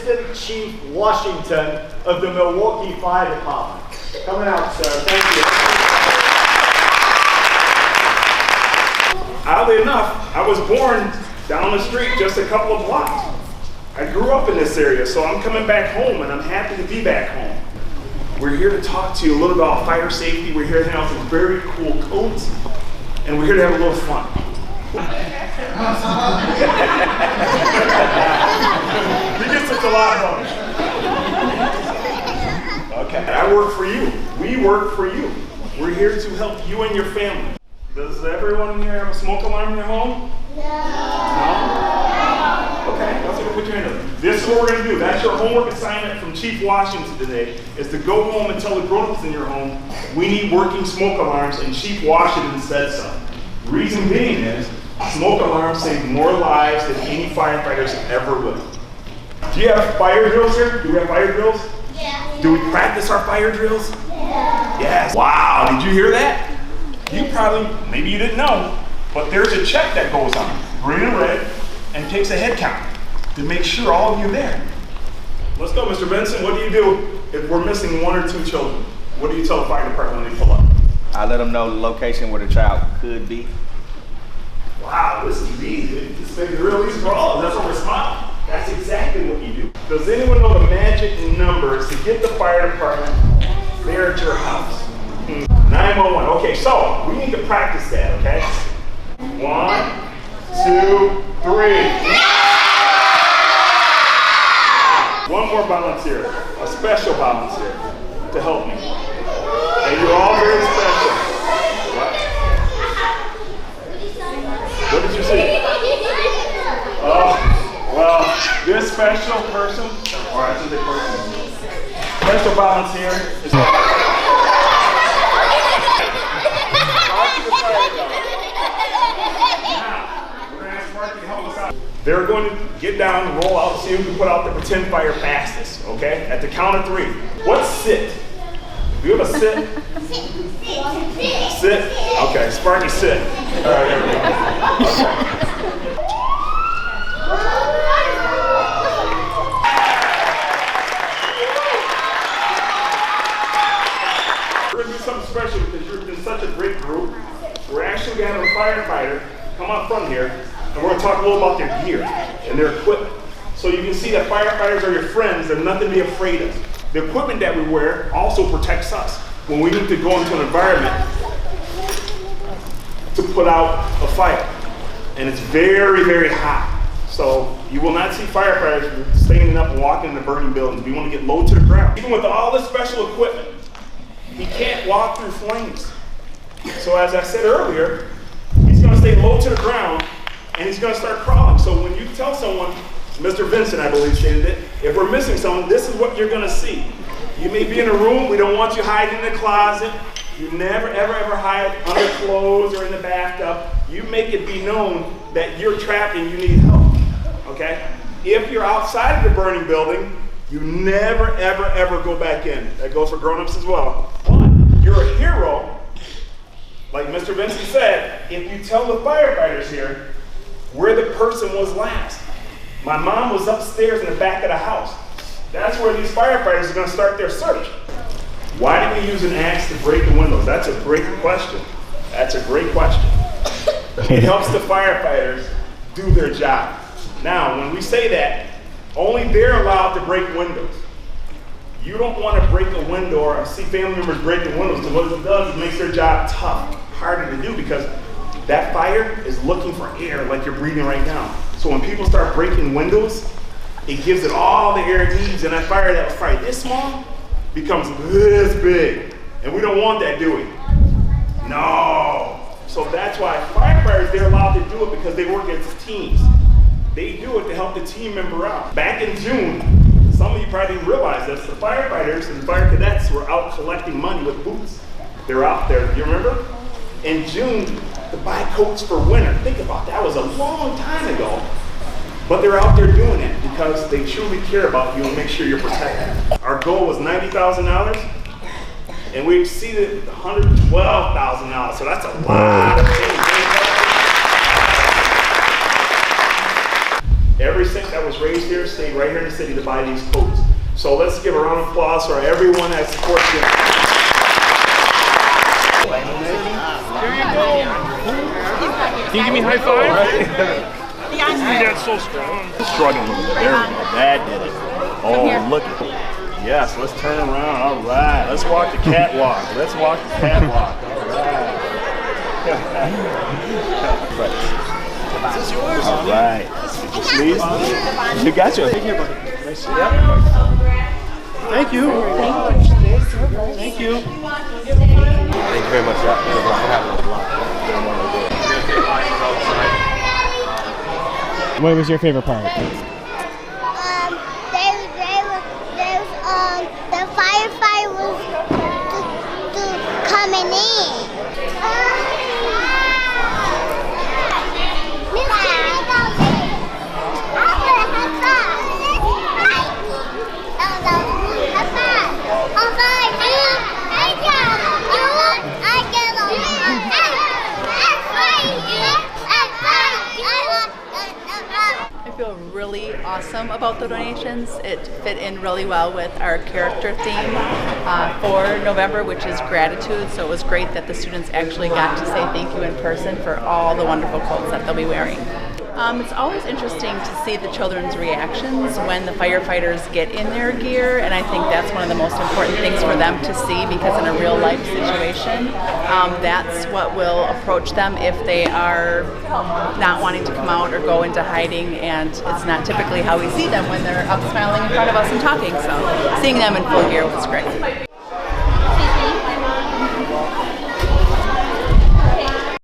Assistant Chief Washington of the Milwaukee Fire Department. Coming out, sir. Thank you. Oddly enough, I was born down the street just a couple of blocks. I grew up in this area, so I'm coming back home, and I'm happy to be back home. We're here to talk to you a little about fire safety. We're here to have some very cool codes, and we're here to have a little fun. He gets us a lot of fun. Okay, I work for you. We work for you. We're here to help you and your family. Does everyone here have a smoke alarm in their home? No. Okay, let's put your hand up. This is what we're going to do. That's your homework assignment from Chief Washington today, is to go home and tell the grown-ups in your home, we need working smoke alarms, and Chief Washington said so. Reason being is, smoke alarms save more lives than any firefighters ever will. Do you have fire drills here? Do we have fire drills? Yeah. Do we practice our fire drills? Yeah. Yes. Wow, did you hear that? You probably, maybe you didn't know, but there's a check that goes on, green and red, and takes a head count to make sure all of you are there. Let's go, Mr. Benson. What do you do if we're missing one or two children? What do you tell the fire department when they pull up? I let them know the location where the child could be. Wow, this is easy. This makes it real easy for all of us. That's what we're smiling. That's exactly what you do. Does anyone know the magic numbers to get the fire department there at your house? 911. Okay, so we need to practice that, okay? 1, 2, 3. One more volunteer, a special volunteer to help me. And you're all very special. What did you see? Oh, well, this special person, or I should say person, special volunteer is They're going to get down and roll out, see who can put out the pretend fire fastest, okay? At the count of 3. What's sit? Do you have a sit? Sit? Okay, Sparky, sit. All right, there we go. Okay. We're going to do something special because you've been such a great group. We're actually going to have a firefighter come up front here, and we're going to talk a little about their gear and their equipment. So you can see that firefighters are your friends. They're nothing to be afraid of. The equipment that we wear also protects us when we need to go into an environment to put out a fire. And it's very, very hot. So you will not see firefighters standing up and walking in the burning buildings. We want to get low to the ground. Even with all this special equipment, he can't walk through flames. So as I said earlier, he's going to stay low to the ground, and he's going to start crawling. So when you tell someone, Mr. Vincent, I believe, stated it, if we're missing someone, this is what you're going to see. You may be in a room, we don't want you hiding in the closet. You never, ever, ever hide under clothes or in the bathtub. You make it be known that you're trapped and you need help, okay? If you're outside of the burning building, you never, ever, ever go back in. That goes for grown-ups as well. But you're a hero, like Mr. Vincent said, if you tell the firefighters here where the person was last. My mom was upstairs in the back of the house. That's where these firefighters are going to start their search. Why did we use an axe to break the windows? That's a great question. That's a great question. It helps the firefighters do their job. Now, when we say that, only they're allowed to break windows. You don't want to break a window or see family members breaking windows, because what it does is it makes their job tough, harder to do, because that fire is looking for air like you're breathing right now. So when people start breaking windows, it gives it all the air it needs, and that fire that was probably this small becomes this big. And we don't want that, do we? No. So that's why firefighters, they're allowed to do it because they work as teams. They do it to help the team member out. Back in June, some of you probably didn't realize this, the firefighters and fire cadets were out collecting money with boots. They're out there, you remember? In June, to buy coats for winter. Think about that, was a long time ago. But they're out there doing it because they truly care about you and make sure you're protected. Our goal was $90,000, and we exceeded $112,000. So that's a lot of things. Every cent that was raised here stayed right here in the city to buy these coats. So let's give a round of applause for everyone that supports them. Can you give me a high five? That's so strong. Struggling with it. There we go. That did it. Oh, look at it. Yes, let's turn around. All right. Let's walk the catwalk. Let's walk the catwalk. All right. This is yours. All right. Please. You got yours. Thank you. Thank you. Thank you. Thank you very much for having us. What was your favorite part? The firefighter was coming in. I feel really awesome about the donations. It fit in really well with our character theme for November, which is gratitude. So it was great that the students actually got to say thank you in person for all the wonderful coats that they'll be wearing. It's always interesting to see the children's reactions when the firefighters get in their gear, and I think that's one of the most important things for them to see, because in a real life situation, that's what will approach them if they are not wanting to come out or go into hiding, and it's not typically how we see them when they're up smiling in front of us and talking. So seeing them in full gear was great.